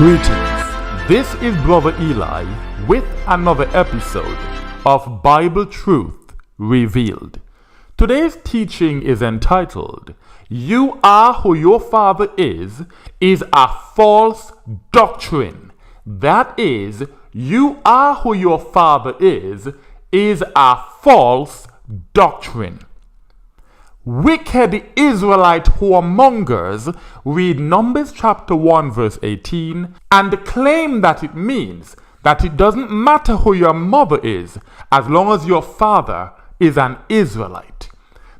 Greetings. This is Brother Eli with another episode of Bible Truth Revealed. Today's teaching is entitled, "You Are Who Your Father is a False Doctrine." That is, you are who your father is a false doctrine. Wicked Israelite whoremongers read Numbers chapter 1 verse 18 and claim that it means that it doesn't matter who your mother is as long as your father is an Israelite.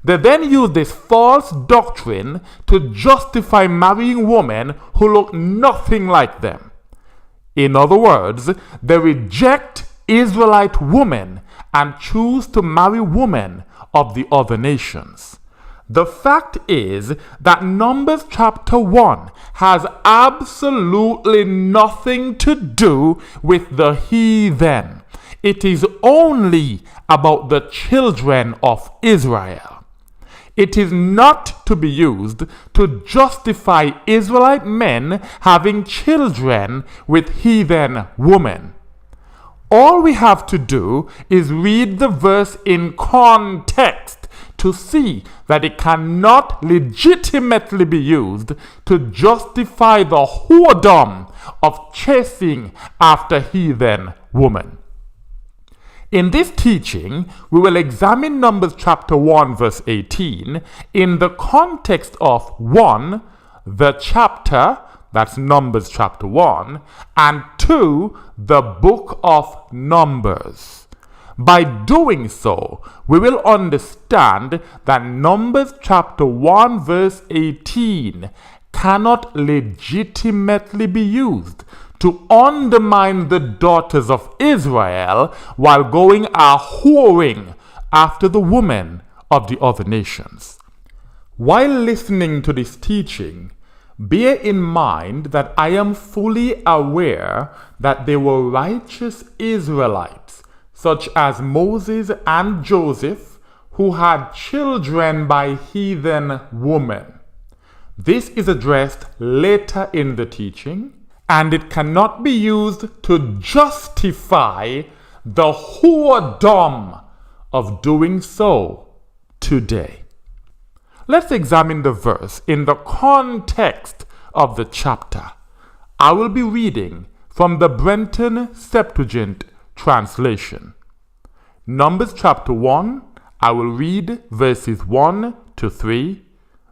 They then use this false doctrine to justify marrying women who look nothing like them. In other words, they reject Israelite women and choose to marry women of the other nations. The fact is that Numbers chapter 1 has absolutely nothing to do with the heathen. It is only about the children of Israel. It is not to be used to justify Israelite men having children with heathen women. All we have to do is read the verse in context to see that it cannot legitimately be used to justify the whoredom of chasing after heathen women. In this teaching, we will examine Numbers chapter 1 verse 18 in the context of 1, the chapter, that's Numbers chapter 1, and 2, the book of Numbers. By doing so, we will understand that Numbers chapter 1 verse 18 cannot legitimately be used to undermine the daughters of Israel while going a-whoring after the women of the other nations. While listening to this teaching, bear in mind that I am fully aware that there were righteous Israelites such as Moses and Joseph, who had children by heathen women. This is addressed later in the teaching, and it cannot be used to justify the whoredom of doing so today. Let's examine the verse in the context of the chapter. I will be reading from the Brenton Septuagint Translation. Numbers chapter 1, I will read verses 1 to 3,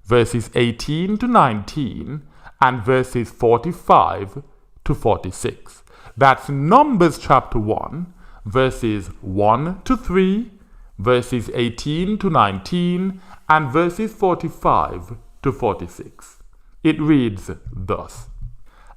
verses 18 to 19, and verses 45 to 46. That's Numbers chapter 1, verses 1 to 3, verses 18 to 19, and verses 45 to 46. It reads thus.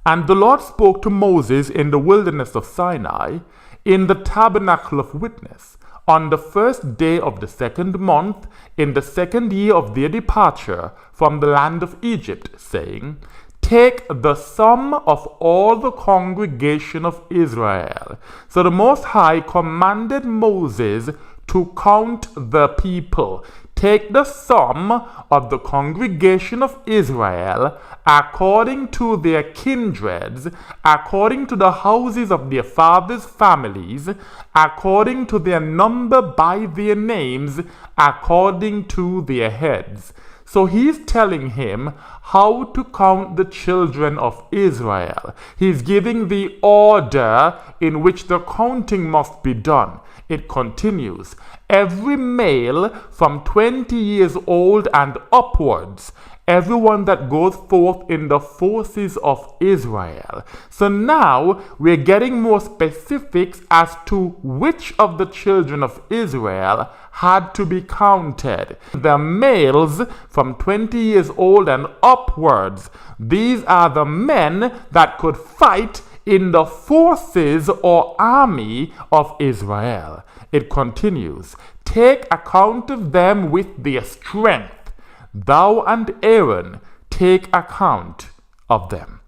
And the Lord spoke to Moses in the wilderness of Sinai, in the tabernacle of witness, on the first day of the second month, in the second year of their departure from the land of Egypt, saying, Take the sum of all the congregation of Israel. So the Most High commanded Moses to count the people. Take the sum of the congregation of Israel according to their kindreds, according to the houses of their fathers' families, according to their number by their names, according to their heads. So he's telling him how to count the children of Israel. He's giving the order in which the counting must be done. It continues, every male from 20 years old and upwards, everyone that goes forth in the forces of Israel. So now we're getting more specifics as to which of the children of Israel had to be counted. The males from 20 years old and upwards, these are the men that could fight in the forces or army of Israel. It continues, take account of them with their strength. Thou and Aaron take account of them.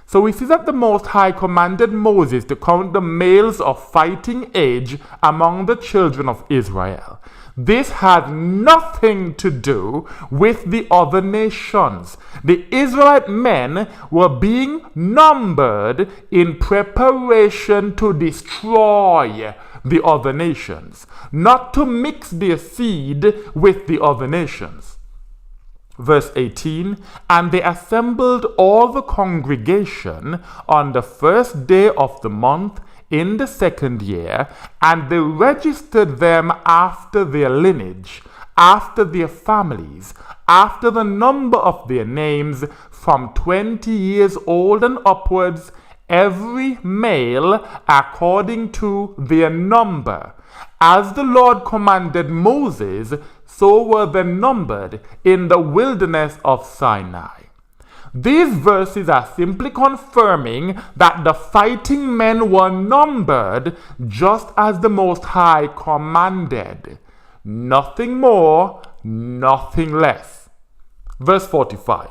So we see that the Most High commanded Moses to count the males of fighting age among the children of Israel. This had nothing to do with the other nations. The Israelite men were being numbered in preparation to destroy the other nations, not to mix their seed with the other nations. Verse 18, and they assembled all the congregation on the first day of the month in the 2nd year, and they registered them after their lineage, after their families, after the number of their names, from 20 years old and upwards, every male according to their number. As the Lord commanded Moses, so were they numbered in the wilderness of Sinai. These verses are simply confirming that the fighting men were numbered just as the Most High commanded. Nothing more, nothing less. Verse 45.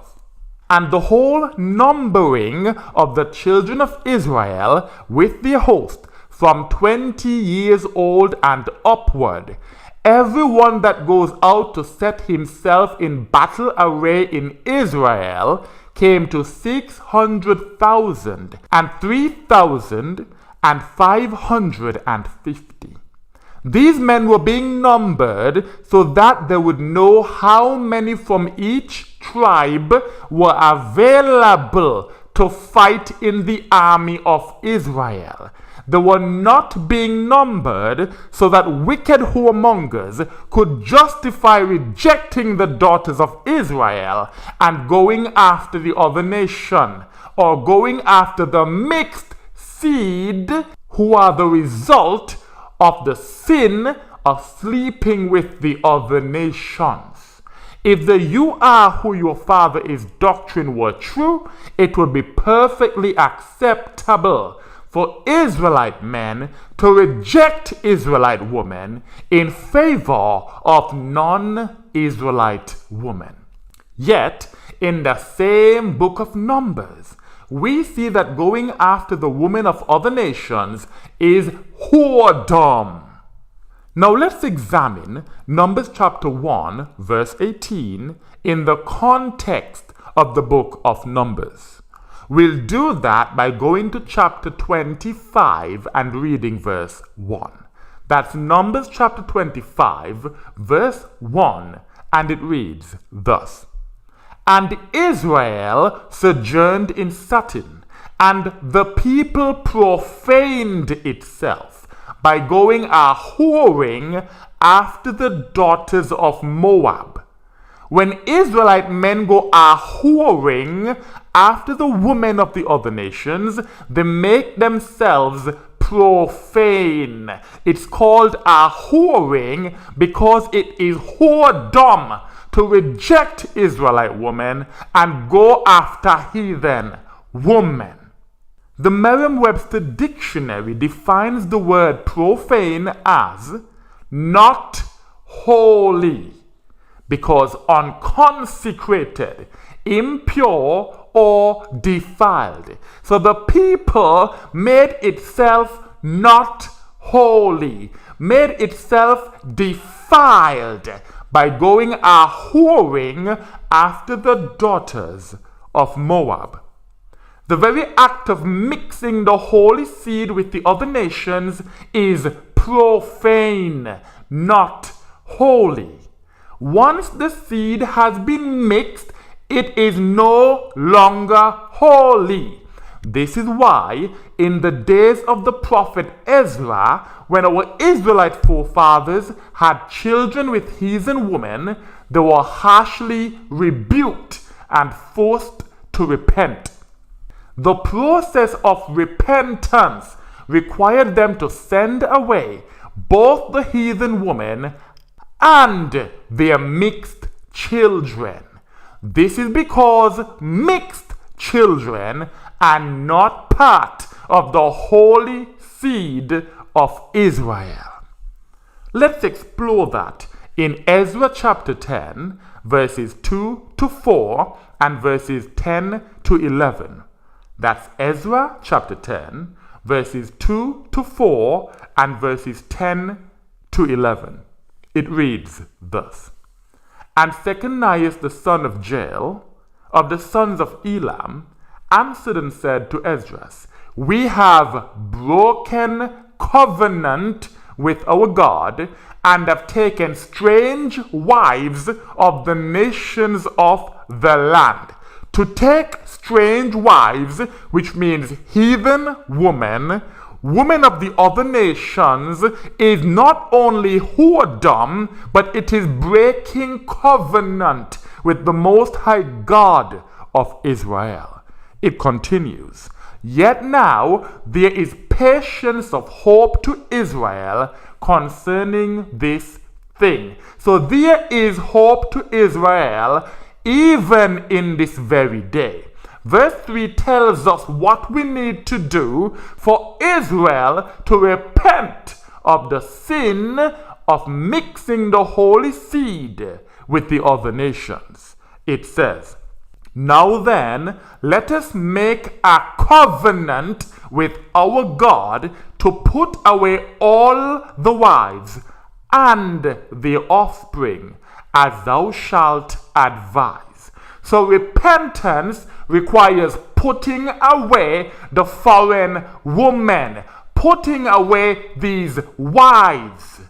And the whole numbering of the children of Israel with their host from 20 years old and upward, everyone that goes out to set himself in battle array in Israel, came to 600,000 and 3,550. These men were being numbered so that they would know how many from each tribe were available to fight in the army of Israel. They were not being numbered so that wicked whoremongers could justify rejecting the daughters of Israel and going after the other nation, or going after the mixed seed who are the result of the sin of sleeping with the other nations. If the "you are who your father is" doctrine were true, it would be perfectly acceptable for Israelite men to reject Israelite women in favor of non-Israelite women. Yet, in the same book of Numbers, we see that going after the women of other nations is whoredom. Now let's examine Numbers chapter 1 verse 18 in the context of the book of Numbers. We'll do that by going to chapter 25 and reading verse 1. That's Numbers chapter 25 verse 1, and it reads thus. And Israel sojourned in Sutton, and the people profaned itself by going a-whoring after the daughters of Moab. When Israelite men go a-whoring after the women of the other nations, they make themselves profane. It's called a-whoring because it is whoredom to reject Israelite women and go after heathen women. The Merriam-Webster dictionary defines the word profane as not holy, because unconsecrated, impure, or defiled. So the people made itself not holy, made itself defiled by going a-whoring after the daughters of Moab. The very act of mixing the holy seed with the other nations is profane, not holy. Once the seed has been mixed, it is no longer holy. This is why in the days of the prophet Ezra, when our Israelite forefathers had children with heathen women, they were harshly rebuked and forced to repent. The process of repentance required them to send away both the heathen women and their mixed children. This is because mixed children are not part of the holy seed of Israel. Let's explore that in Ezra chapter 10, verses 2 to 4 and verses 10 to 11. That's Ezra chapter 10, verses 2 to 4 and verses 10 to 11. It reads thus: And Shechaniah the son of Jael, of the sons of Elam, answered and said to Ezra, We have broken covenant with our God, and have taken strange wives of the nations of the land. To take strange wives, which means heathen women, women of the other nations, is not only whoredom, but it is breaking covenant with the Most High God of Israel. It continues, Yet now there is patience of hope to Israel concerning this thing. So there is hope to Israel even in this very day. Verse 3 tells us what we need to do for Israel to repent of the sin of mixing the holy seed with the other nations. It says, Now then, let us make a covenant with our God to put away all the wives and their offspring, as thou shalt advise. So repentance requires putting away the foreign women, putting away these wives,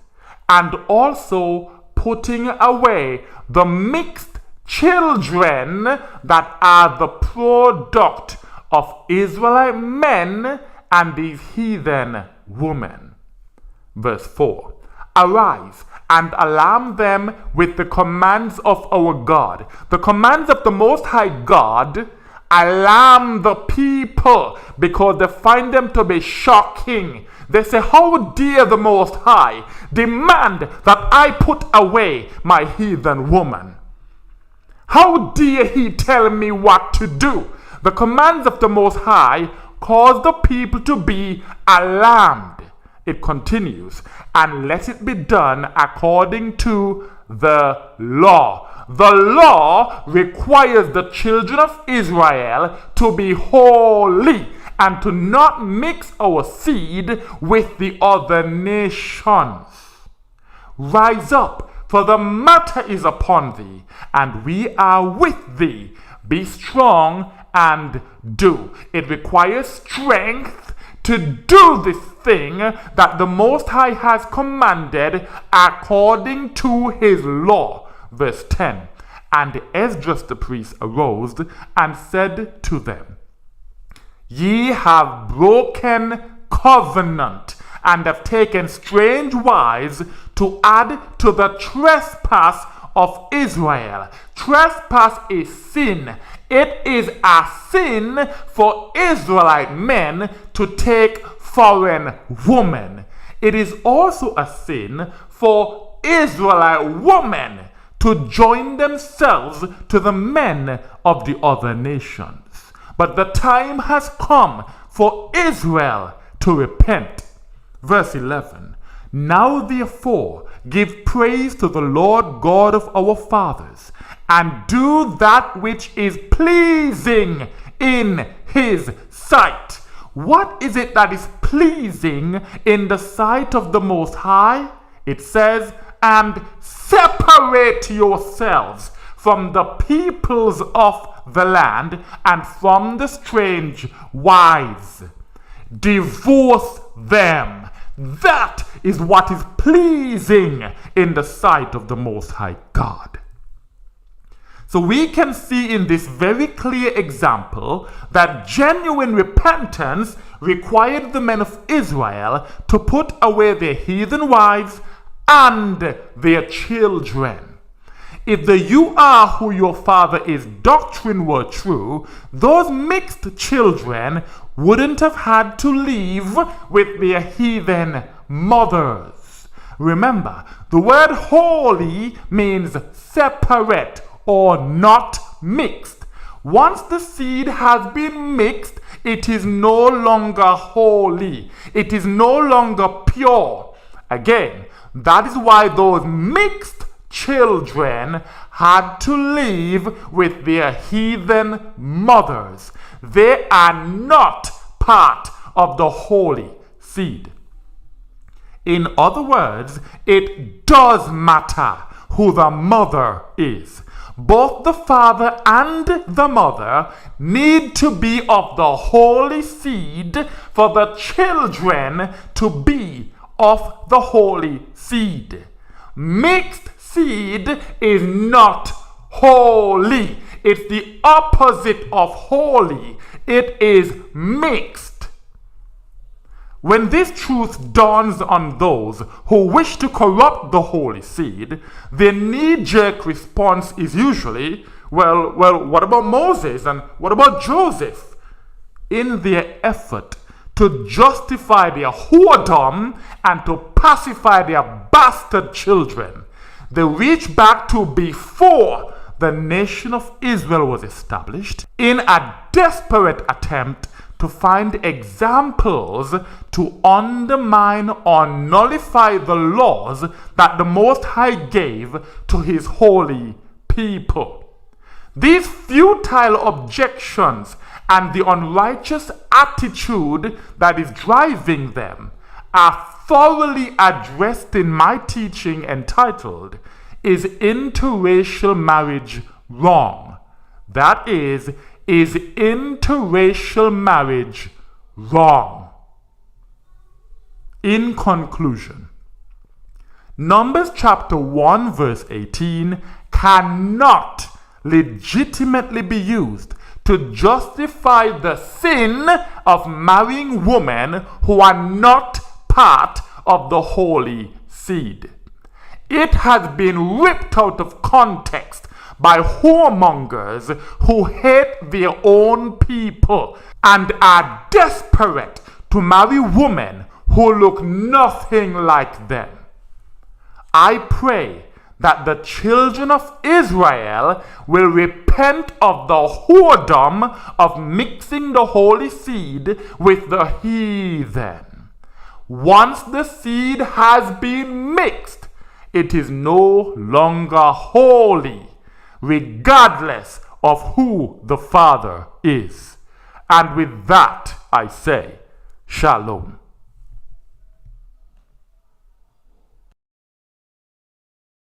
and also putting away the mixed children that are the product of Israelite men and these heathen women. Verse 4, Arise and alarm them with the commands of our God. The commands of the Most High God alarm the people because they find them to be shocking. They say, How dare the Most High demand that I put away my heathen woman? How dare he tell me what to do? The commands of the Most High cause the people to be alarmed. It continues, and let it be done according to the law. The law requires the children of Israel to be holy and to not mix our seed with the other nations. Rise up, for the matter is upon thee, and we are with thee. Be strong and do. It requires strength to do this thing that the Most High has commanded according to his law. Verse 10, And Ezra the priest arose and said to them, Ye have broken covenant, and have taken strange wives to add to the trespass of Israel. Trespass is sin. It is a sin for Israelite men to take foreign women. It is also a sin for Israelite women to join themselves to the men of the other nations. But the time has come for Israel to repent. Verse 11, Now therefore give praise to the Lord God of our fathers, and do that which is pleasing in his sight. What is it that is pleasing in the sight of the Most High? It says, And separate yourselves from the peoples of the land and from the strange wives. Divorce them. That is what is pleasing in the sight of the Most High God. So we can see in this very clear example that genuine repentance required the men of Israel to put away their heathen wives and their children. If the "you are who your father is" doctrine were true, those mixed children wouldn't have had to live with their heathen mothers. Remember, the word holy means separate or not mixed. Once the seed has been mixed, it is no longer holy. It is no longer pure. Again, that is why those mixed children had to live with their heathen mothers. They are not part of the holy seed. In other words, it does matter who the mother is. Both the father and the mother need to be of the holy seed for the children to be of the holy seed. Mixed seed is not holy. It's the opposite of holy. It is mixed. When this truth dawns on those who wish to corrupt the holy seed, their knee-jerk response is usually, well, what about Moses and what about Joseph? In their effort to justify their whoredom and to pacify their bastard children, they reach back to before the nation of Israel was established in a desperate attempt to find examples to undermine or nullify the laws that the Most High gave to His holy people. These futile objections and the unrighteous attitude that is driving them are thoroughly addressed in my teaching entitled, "Is Interracial Marriage Wrong?" That is interracial marriage wrong? In conclusion, Numbers chapter 1 verse 18 cannot legitimately be used to justify the sin of marrying women who are not part of the holy seed. It has been ripped out of context by whoremongers who hate their own people and are desperate to marry women who look nothing like them. I pray that the children of Israel will repent of the whoredom of mixing the holy seed with the heathen. Once the seed has been mixed, it is no longer holy, regardless of who the Father is. And with that, I say, Shalom.